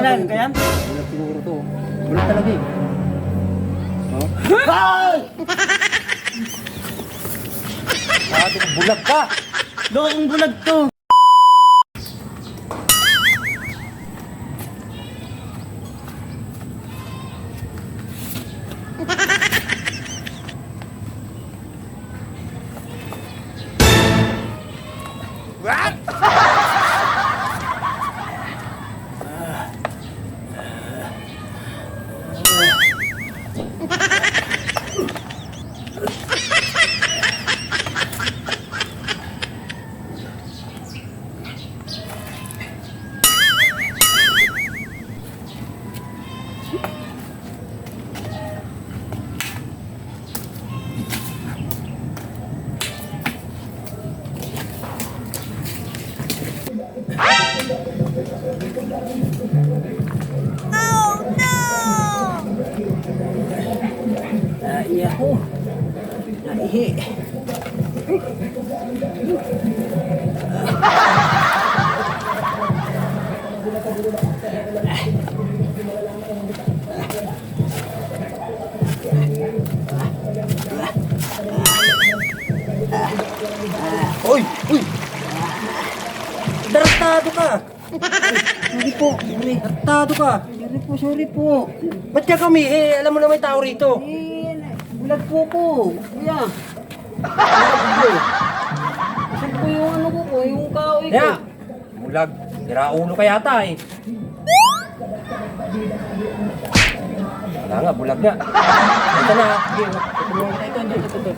Ano ka yan? Bulag siguro to. Bulag talaga eh. Oh? Ay! Bulag ka! Lokong bulag to. Iya ko. Naihi. Uy! Uy! Daratado ka! Sorry po. Sorry. Daratado ka! Sorry po. Ba't ka kami? Eh, alam mo na may tao rito. Bulag po ko. Kuya. Saan po yung ano ko? Yung kahoy ko. Kaya, bulag. Sira ulo ka yata eh. Wala nga, bulag nga. Ito na. Sige, tutulungan kita. Ito.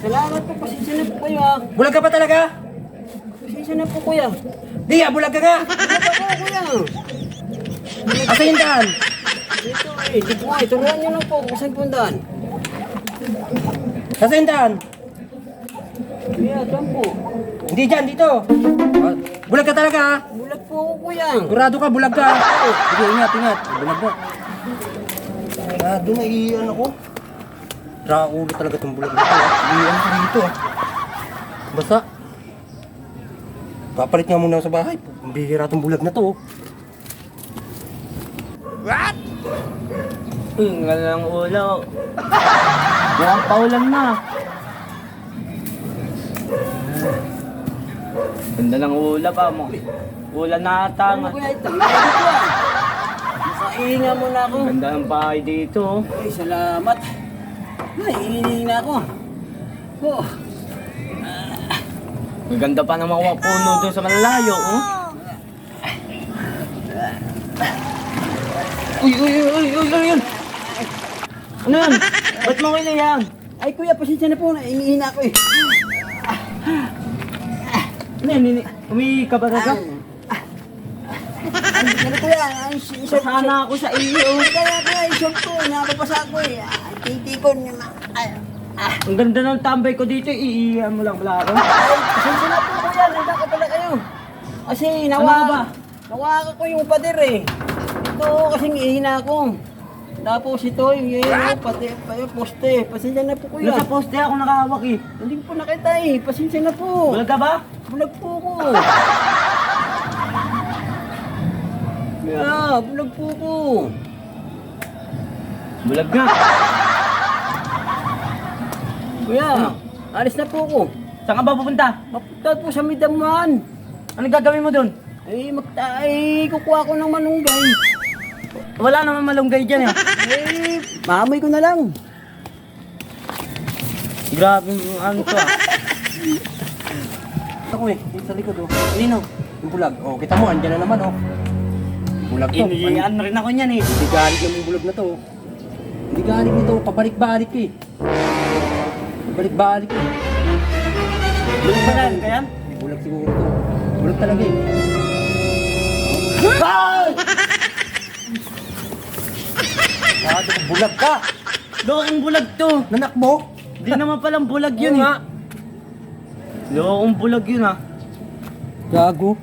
Salamat po. Pasensya na po kayo ha. Bulag ka ba talaga? Pasensya na po kuya. Di nga, bulag ka nga. Bulag ako kuya. Asa yung daan? Dito eh. Dito nga. Turuan nyo lang po kung saan pundan. Asa yung daan? Kuya, saan po? Hindi dyan, dito. Bulag ka talaga ha? Bulag po ako kuya. Sigurado ka, bulag ka. Sige, ingat. Bulag na. Doon na iyan ako. Raulo talaga itong bulag na ito. Iyan ko dito. Basta. Papalit nga muna ako sa bahay. Bihira itong bulag na to. What? Ang ganda ng ulo. Mukhang paulan na. Ganda ng ulo pa mo. Ulan na ata nga. Kuya, ito. Nakainga mo na ako. Ganda ng bahay dito. Ay, salamat. Naiingi na ako. Oh. Ang ganda pa ng mga puno doon sa malalayo. Oh. Uy! Ano yan? Ba't mo kailangan? Ay kuya, pasensya na po. Iniina ako eh. Ano yan? Umihi ka ba talaga? Ano kuya? Sana ako sa iyo. Kaya kuya, isok ko. Nakapapasa ako eh. Titikon niya na. Ang ganda ng tambay ko dito. Iiyan mo lang pala ako. Ay, pasensya na po kuya. Nanda ka pala kayo. Kasi nawa ko yung pader eh. Ito kasing ihina ako. Tapos ito yung pati poste. Pasensya na po kuya. Sa poste ako nakahawak eh. Hindi po nakita eh. Pasensya na po. Bulag ka ba? Bulag po ko. Bulag po ko. Bulag nga. Kuya, alis na po ko. Saan ka ba pupunta? Mapunta po sa Midaman. Ano gagawin mo doon? Ay, kukuha ko ng manunggay. Wala naman malunggay dyan eh. Maamoy ko na lang. Grabe ano to ah. Ako eh, dito sa likod oh. Nino, yung bulag. Oh, kita mo, andyan na naman oh. Bulag to. Ano rin ako niyan eh. Hindi galit naman yung bulag na to. Hindi galit nito, pabalik-balik eh. Pabalik-balik eh. Bulag ba yan? Kaya? Bulag siguro to. Bulag talaga eh. Ay! Bulag ka! Lokong bulag to. Nanak mo? Di naman palang bulag yun eh. Lokong bulag yun ah. Gago.